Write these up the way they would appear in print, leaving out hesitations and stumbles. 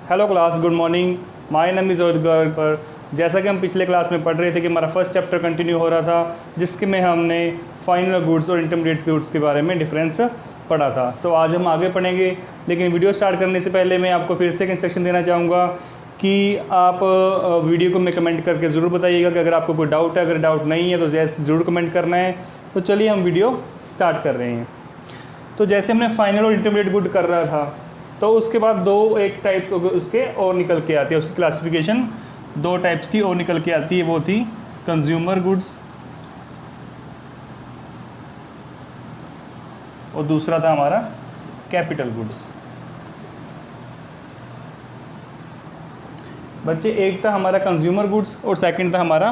Hello class, good morning. My name is पर जैसा कि हम पिछले क्लास में पढ़ रहे थे कि हमारा फर्स्ट चैप्टर कंटिन्यू हो रहा था, जिसके में हमने फाइनल गुड्स और इंटरमीडिएट गुड्स के बारे में डिफरेंस पढ़ा था। सो आज हम आगे पढ़ेंगे, लेकिन वीडियो स्टार्ट करने से पहले मैं आपको फिर से एक इंस्ट्रक्शन देना चाहूँगा कि आप वीडियो को में कमेंट करके ज़रूर बताइएगा कि अगर आपको कोई डाउट है। अगर डाउट नहीं है तो जैसे ज़रूर कमेंट करना है। तो चलिए हम वीडियो स्टार्ट कर रहे हैं। तो जैसे हमने फाइनल और इंटरमीडिएट गुड कर रहा था, तो उसके बाद दो एक टाइप्स उसके और निकल के आती है, उसकी क्लासिफिकेशन दो टाइप्स की और निकल के आती है। वो थी कंज्यूमर गुड्स और दूसरा था हमारा कैपिटल गुड्स। बच्चे, एक था हमारा कंज्यूमर गुड्स और सेकंड था हमारा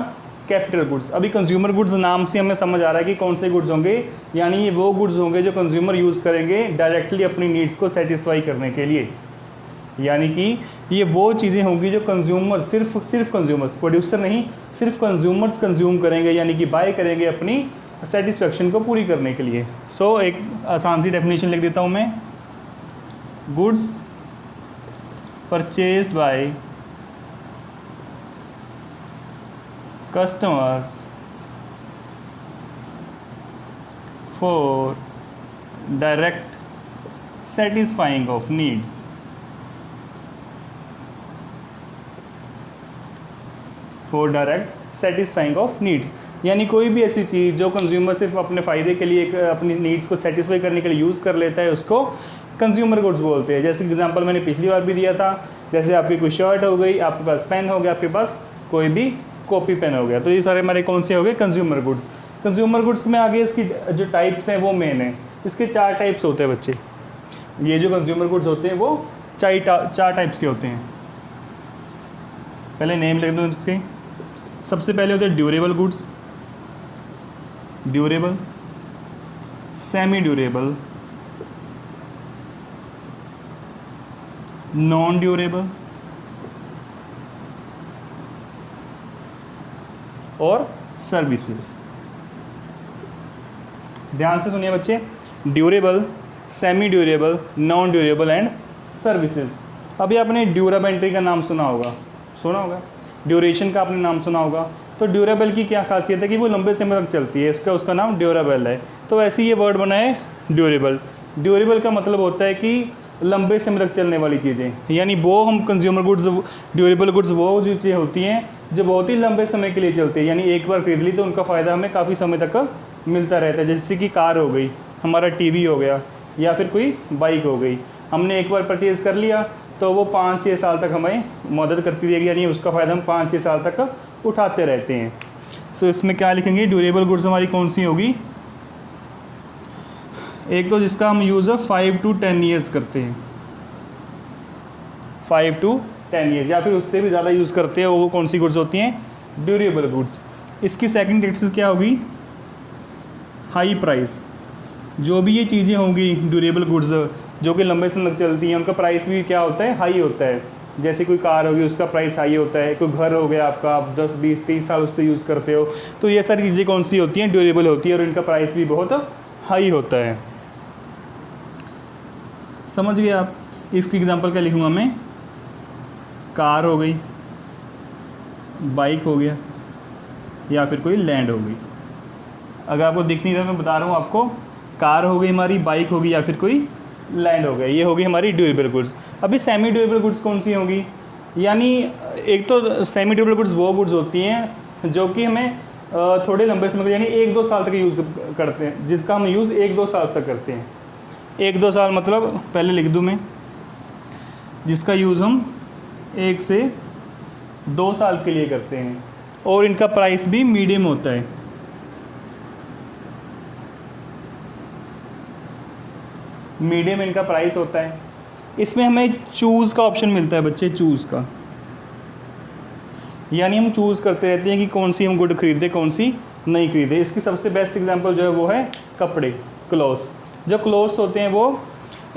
कैपिटल गुड्स। अभी कंज्यूमर गुड्स नाम से हमें समझ आ रहा है कि कौन से गुड्स होंगे, यानी ये वो गुड्स होंगे जो कंज्यूमर यूज़ करेंगे डायरेक्टली अपनी नीड्स को सेटिस्फाई करने के लिए। यानी कि ये वो चीज़ें होंगी जो कंज्यूमर सिर्फ कंज्यूमर्स, प्रोड्यूसर नहीं, सिर्फ कंज्यूमर्स कंज्यूम करेंगे, यानी कि बाय करेंगे अपनी सेटिस्फेक्शन को पूरी करने के लिए। सो एक आसान सी डेफिनेशन लिख देता हूँ मैं। Goods purchased bye customers for direct satisfying of needs। for direct satisfying of needs, यानी कोई भी ऐसी चीज़ जो कंज्यूमर सिर्फ अपने फ़ायदे के लिए अपनी नीड्स को सेटिस्फाई करने के लिए यूज़ कर लेता है, उसको कंज्यूमर गुड्स बोलते हैं। जैसे एग्जांपल मैंने पिछली बार भी दिया था, जैसे आपकी कोई शर्ट हो गई, आपके पास पेन हो गया, आपके पास कोई भी कॉपी पेन हो गया, तो ये सारे हमारे कौन से हो गए? Consumer goods. कंज्यूमर गुड्स में आगे इसकी जो टाइप्स हैं वो मेन है। इसके 4 टाइप्स होते हैं बच्चे। ये जो कंज्यूमर गुड्स होते हैं वो 4 टाइप्स के होते हैं। पहले नेम लिख दूँ इसके। सबसे पहले होते हैं durable goods, durable, semi durable, non durable और सर्विसेज। ध्यान से सुनिए बच्चे, durable, semi durable, non durable and services. अभी आपने ड्यूरेबिलिटी का नाम सुना होगा, ड्यूरेशन का आपने नाम सुना होगा। तो ड्यूरेबल की क्या खासियत है कि वो लंबे समय तक चलती है, इसका उसका नाम ड्यूरेबल है। तो ऐसे ये वर्ड बना है ड्यूरेबल। ड्यूरेबल का मतलब होता है कि लंबे समय तक चलने वाली चीज़ें, यानी वो हम कंज्यूमर गुड्स, ड्यूरेबल गुड्स वो जो चीज़ें होती हैं जो बहुत ही लंबे समय के लिए चलती है, यानी एक बार खरीद ली तो उनका फ़ायदा हमें काफ़ी समय तक मिलता रहता है। जैसे कि कार हो गई, हमारा टीवी हो गया, या फिर कोई बाइक हो गई, हमने एक बार परचेज़ कर लिया तो वो 5-6 साल तक हमें मदद करती रहेगी, यानी उसका फ़ायदा हम 5-6 साल तक उठाते रहते हैं। सो इसमें क्या लिखेंगे? ड्यूरेबल गुड्स हमारी कौन सी होगी? एक तो जिसका हम यूज़ 5 to 10 ईयर्स करते हैं, 5 to 10 ईयर्स, या फिर उससे भी ज़्यादा यूज़ करते हैं, वो कौन सी गुड्स होती हैं? Durable goods. इसकी सेकंड कैटेगरी क्या होगी? High price. जो भी ये चीज़ें होंगी ड्यूरेबल गुड्स जो कि लंबे समय तक चलती हैं, उनका प्राइस भी क्या होता है? हाई होता है। जैसे कोई कार होगी, उसका प्राइस हाई होता है। कोई घर हो गया आपका, आप 10, 20, 30 साल उससे यूज़ करते हो, तो ये सारी चीज़ें कौन सी होती हैं? ड्यूरेबल होती है, और इनका प्राइस भी बहुत हाई होता है। समझ गए आप? इसकी एग्जांपल क्या लिखूँगा मैं? कार हो गई, बाइक हो गया, या फिर कोई लैंड हो गई। अगर आपको दिख नहीं रहा तो मैं बता रहा हूँ आपको, कार हो गई हमारी, बाइक होगी, या फिर कोई लैंड हो गया, ये होगी हमारी ड्यूरेबल गुड्स। अभी सेमी ड्यूरेबल गुड्स कौन सी होंगी? यानी एक तो सेमी ड्यूरेबल गुड्स वो गुड्स होती हैं जो कि हमें थोड़े लंबे समय, यानी 1-2 साल तक यूज़ करते हैं, जिसका हम यूज़ 1-2 साल तक करते हैं। 1-2 साल मतलब पहले लिख दूँ मैं, जिसका यूज़ हम 1 से 2 साल के लिए करते हैं, और इनका प्राइस भी मीडियम होता है। मीडियम इनका प्राइस होता है। इसमें हमें चूज़ का ऑप्शन मिलता है बच्चे, चूज़ का, यानी हम चूज़ करते रहते हैं कि कौन सी हम गुड खरीदें, कौन सी नहीं खरीदें। इसकी सबसे बेस्ट एग्जांपल जो है वो है कपड़े, क्लोथ्स। जो क्लोथ्स होते हैं वो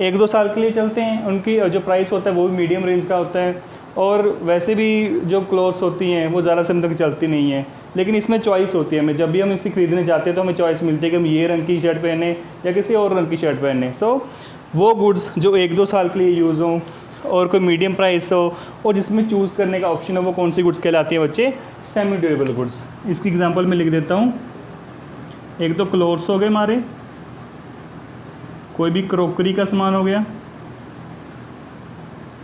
1-2 साल के लिए चलते हैं, उनकी जो प्राइस होता है वो भी मीडियम रेंज का होता है। और वैसे भी जो क्लोथ्स होती हैं वो ज़्यादा समय तक चलती नहीं है, लेकिन इसमें चॉइस होती है। हमें जब भी हम इसे खरीदने जाते हैं तो हमें चॉइस मिलती है कि हम ये रंग की शर्ट पहने या किसी और रंग की शर्ट पहने। सो वो गुड्स जो 1-2 साल के लिए यूज़ हों, और कोई मीडियम प्राइस हो और जिसमें चूज़ करने का ऑप्शन हो, वो कौन सी गुड्स कहलाती है बच्चे? Semi durable goods. इसकी एग्जांपल मैं लिख देता हूँ। एक तो क्लोथ्स हो गए हमारे, कोई भी क्रोकरी का सामान हो गया,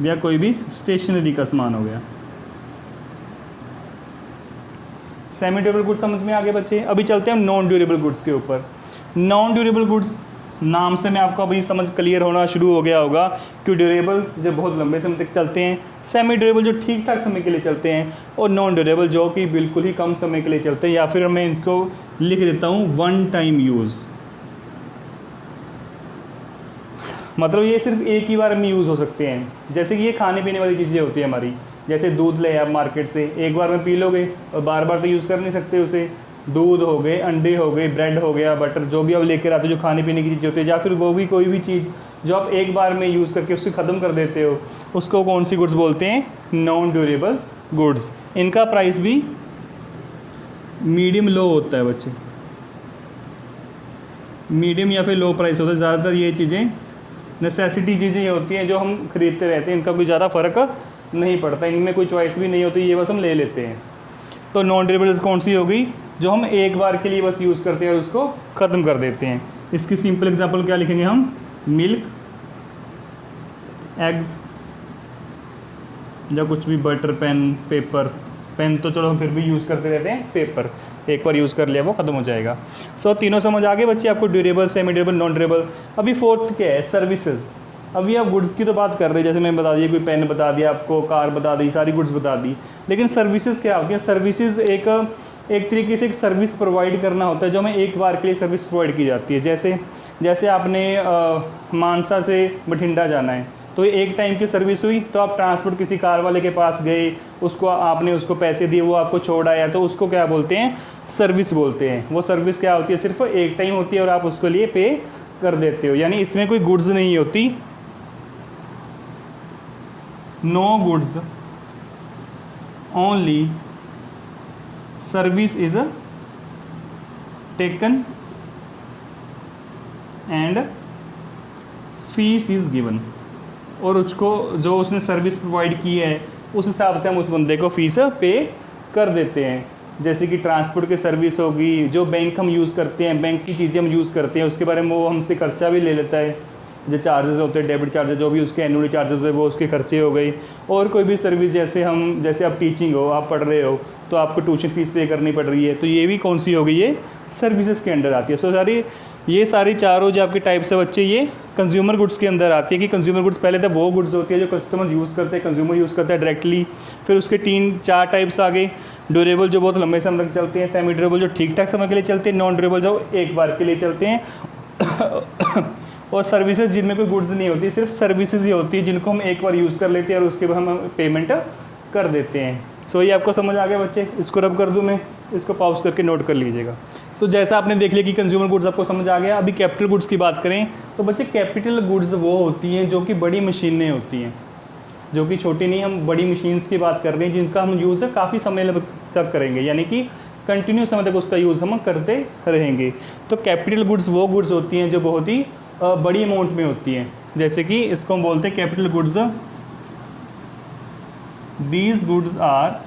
या कोई भी स्टेशनरी का सामान हो गया। सेमी ड्यूरेबल गुड्स समझ में आ गए बच्चे। अभी चलते हैं हम नॉन ड्यूरेबल गुड्स के ऊपर। नॉन ड्यूरेबल गुड्स नाम से मैं आपको अभी समझ क्लियर होना शुरू हो गया होगा कि ड्यूरेबल जो बहुत लंबे समय तक चलते हैं, सेमी ड्यूरेबल जो ठीक ठाक समय के लिए चलते हैं, और नॉन ड्यूरेबल जो कि बिल्कुल ही कम समय के लिए चलते हैं, या फिर मैं इसको लिख देता हूँ वन टाइम यूज़। मतलब ये सिर्फ एक ही बार में यूज़ हो सकते हैं। जैसे कि ये खाने पीने वाली चीज़ें होती है हमारी, जैसे दूध ले आप मार्केट से, एक बार में पी लोगे और बार बार तो यूज़ कर नहीं सकते उसे। दूध हो गए, अंडे हो गए, ब्रेड हो गया, बटर, जो भी आप लेकर आते हो जो खाने पीने की चीज़ें होती है, या फिर वो भी कोई भी चीज़ जो आप एक बार में यूज़ करके उससे ख़त्म कर देते हो, उसको कौन सी गुड्स बोलते हैं? Non durable goods. इनका प्राइस भी मीडियम लो होता है बच्चे, मीडियम या फिर लो प्राइस होता है। ज़्यादातर ये चीज़ें नेसेसिटी चीज़ें होती हैं जो हम खरीदते रहते हैं, इनका कोई ज़्यादा फ़र्क नहीं पड़ता, इनमें कोई चॉइस भी नहीं होती, ये बस हम ले लेते हैं। तो नॉन ड्यूरेबल कौन सी होगी? जो हम एक बार के लिए बस यूज़ करते हैं और उसको ख़त्म कर देते हैं। इसकी सिंपल एग्जांपल क्या लिखेंगे हम? मिल्क, एग्स, या कुछ भी, बटर, पेन, पेपर। पेन तो चलो हम फिर भी यूज़ करते रहते हैं, पेपर एक बार यूज़ कर लिया वो ख़त्म हो जाएगा। सो तीनों समझ आ गए बच्चे आपको, durable, semi durable, non durable. अभी फोर्थ क्या है? सर्विसेज। अभी आप गुड्स की तो बात कर रहे हैं, जैसे मैंने बता दिया, कोई पेन बता दिया आपको, कार बता दी, सारी गुड्स बता दी, लेकिन सर्विसेज क्या होती है? सर्विसेज एक तरीके से एक सर्विस प्रोवाइड करना होता है जो हमें एक बार के लिए सर्विस प्रोवाइड की जाती है। जैसे आपने मानसा से बठिंडा जाना है, तो एक टाइम की सर्विस हुई, तो आप ट्रांसपोर्ट किसी कार वाले के पास गए, आपने उसको पैसे दिए, वो आपको छोड़ आया, तो उसको क्या बोलते हैं? सर्विस बोलते हैं। वो सर्विस क्या होती है? सिर्फ एक टाइम होती है और आप उसके लिए पे कर देते हो, यानी इसमें कोई गुड्स नहीं होती। No goods, only service is taken and fees is given. और उसको जो उसने सर्विस प्रोवाइड की है उस हिसाब से हम उस बंदे को फीस पे कर देते हैं। जैसे कि ट्रांसपोर्ट की सर्विस होगी, जो बैंक हम यूज़ करते हैं, बैंक की चीज़ें हम यूज़ करते हैं, उसके बारे में वो हमसे खर्चा भी ले लेता है। जो चार्जेस होते हैं, डेबिट चार्जेस, जो भी उसके एनुअली चार्जेस होते हैं, वो उसके खर्चे हो गई। और कोई भी सर्विस, जैसे आप टीचिंग हो, आप पढ़ रहे हो, तो आपको ट्यूशन फीस पे करनी पड़ रही है, तो ये भी कौन सी होगी? ये सर्विसेज के अंडर आती है। सो ये सारी चारों जो आपके टाइप्स है बच्चे, ये कंज्यूमर गुड्स के अंदर आती है। कि कंज्यूमर गुड्स पहले तो वो गुड्स होती है जो कस्टमर यूज़ करते हैं, कंज्यूमर यूज़ करता है डायरेक्टली। फिर उसके 3-4 टाइप्स आ गए। ड्यूरेबल जो बहुत लंबे समय तक चलते हैं, सेमी ड्यूरेबल जो ठीक ठाक समय के लिए चलते हैं, नॉन ड्यूरेबल जो एक बार के लिए चलते हैं और सर्विसेज जिनमें कोई गुड्स नहीं होती, सिर्फ सर्विसेज ही होती है जिनको हम एक बार यूज़ कर लेते हैं और उसके बाद हम पेमेंट कर देते हैं। सो ये आपको समझ आ गया बच्चे? इसको रब कर दूँ मैं, इसको पॉज करके नोट कर लीजिएगा। सो जैसा आपने देख लिया कि कंज्यूमर गुड्स आपको समझ आ गया। अभी कैपिटल गुड्स की बात करें तो बच्चे कैपिटल गुड्स वो होती हैं जो कि बड़ी मशीनें होती हैं, जो कि छोटी नहीं, हम बड़ी मशीन्स की बात कर रहे हैं जिनका हम यूज़ काफ़ी समय तक करेंगे, यानी कि कंटिन्यू समय तक उसका यूज़ हम करते रहेंगे। तो कैपिटल गुड्स वो गुड्स होती हैं जो बहुत ही बड़ी अमाउंट में होती हैं। जैसे कि इसको हम बोलते हैं capital goods, these goods are,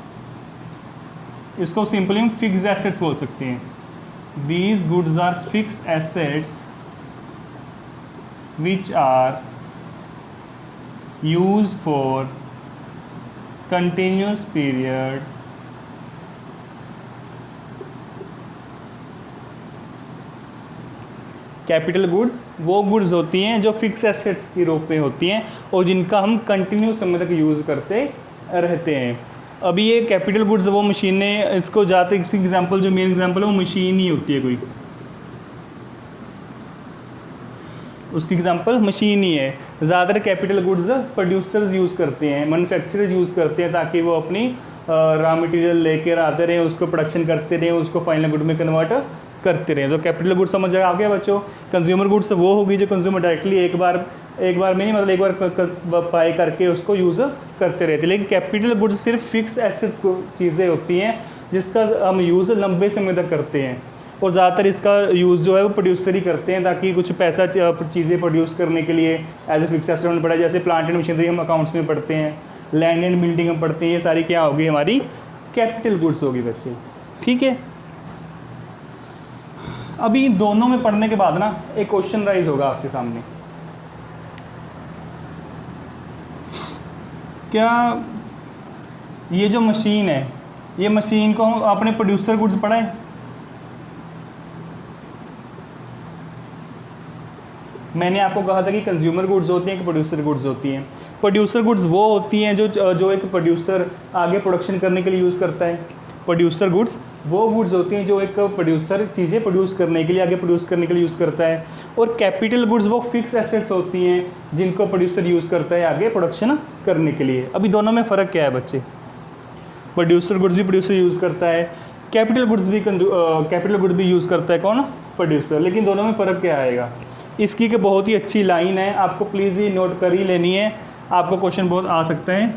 इसको सिंपली हम फिक्स्ड एसेट्स बोल सकते हैं। These goods are fixed assets which are used for continuous period capital goods वो गुड्स होती हैं जो फिक्स एसेट्स के रूप में होती हैं और जिनका हम कंटिन्यू समय तक यूज़ करते रहते हैं। अभी ये कैपिटल गुड्स वो मशीनें, इसको ज़्यादातर इसकी एग्जांपल जो मेन एग्जांपल है वो मशीन ही होती है, कोई उसकी एग्जांपल मशीन ही है। ज़्यादातर कैपिटल गुड्स प्रोड्यूसर्स यूज़ करते हैं, मैन्युफैक्चरर्स यूज़ करते हैं ताकि वो अपनी रॉ मटेरियल लेकर आते रहें, उसको प्रोडक्शन करते रहें, उसको फाइनल गुड में कन्वर्ट करते रहें। तो कैपिटल गुड्स समझ आ गया बच्चों। कंज्यूमर गुड्स वो होगी जो कंज्यूमर डायरेक्टली एक बार में नहीं, मतलब एक बार बाय करके उसको यूज़ करते रहते हैं। लेकिन कैपिटल गुड्स सिर्फ फिक्स एसेट्स चीज़ें होती हैं जिसका हम यूज़ लंबे समय तक करते हैं। और ज़्यादातर इसका यूज़ जो है वो प्रोड्यूसर ही करते हैं, ताकि कुछ पैसा चीज़ें प्रोड्यूस करने के लिए एज ए फिक्स एसेट में पड़ा। जैसे प्लांट एंड मशीनरी हम अकाउंट्स में पढ़ते हैं, लैंड एंड बिल्डिंग हम पढ़ते हैं, ये सारी क्या होगी, हमारी कैपिटल गुड्स होगी बच्चे। ठीक है, अभी इन दोनों में पढ़ने के बाद ना एक क्वेश्चन राइज होगा आपके सामने, क्या ये जो मशीन है, ये मशीन को आपने प्रोड्यूसर गुड्स पढ़ा है? मैंने आपको कहा था कि कंज्यूमर गुड्स होती हैं कि प्रोड्यूसर गुड्स होती हैं। प्रोड्यूसर गुड्स वो होती हैं जो एक प्रोड्यूसर आगे प्रोडक्शन करने के लिए यूज़ करता है। प्रोड्यूसर गुड्स वो गुड्स होती हैं जो एक प्रोड्यूसर चीज़ें प्रोड्यूस करने के लिए, आगे प्रोड्यूस करने के लिए यूज़ करता है। और कैपिटल गुड्स वो फिक्स एसेट्स होती हैं जिनको प्रोड्यूसर यूज़ करता है आगे प्रोडक्शन करने के लिए। अभी दोनों में फ़र्क क्या है बच्चे? प्रोड्यूसर गुड्स भी प्रोड्यूसर यूज़ करता है, कैपिटल गुड्स भी यूज़ करता है कौन? प्रोड्यूसर। लेकिन दोनों में फ़र्क क्या आएगा? इसकी कि बहुत ही अच्छी लाइन है, आपको प्लीज़ ये नोट कर ही लेनी है, आपको क्वेश्चन बहुत आ सकते हैं।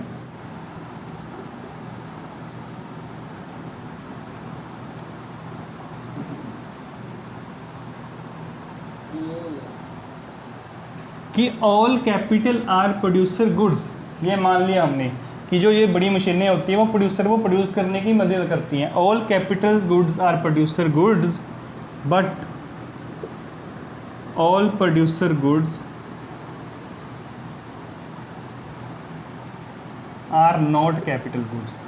कि all capital R producer goods, ये मान लिया हमने कि जो ये बड़ी मशीनें होती हैं वो प्रोड्यूस करने की मदद करती हैं। All capital goods are producer goods but all producer goods are not capital goods.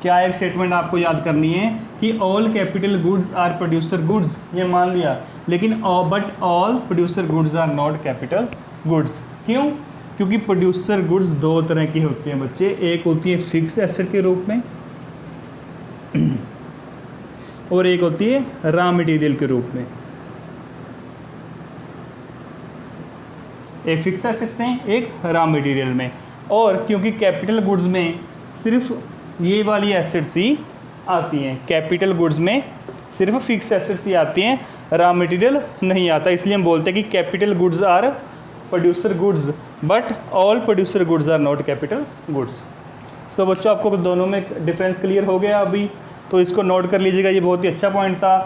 क्या एक स्टेटमेंट आपको याद करनी है कि all capital goods are producer goods, ये मान लिया, लेकिन but all producer goods are not capital goods. क्यों? क्योंकि प्रोड्यूसर गुड्स दो तरह की होती हैं बच्चे, एक होती है फिक्स एसेट के रूप में और एक होती है रॉ मटेरियल के रूप में। एक फिक्स एसेट्स में, एक रॉ मटेरियल में। और क्योंकि कैपिटल गुड्स में सिर्फ ये वाली एसेट्स ही आती हैं, कैपिटल गुड्स में सिर्फ फिक्स एसेट्स ही आती हैं, रॉ मटेरियल नहीं आता, इसलिए हम बोलते हैं कि capital goods are producer goods but all producer goods are not capital goods. So बच्चों, आपको दोनों में डिफरेंस क्लियर हो गया अभी, तो इसको नोट कर लीजिएगा, ये बहुत ही अच्छा पॉइंट था।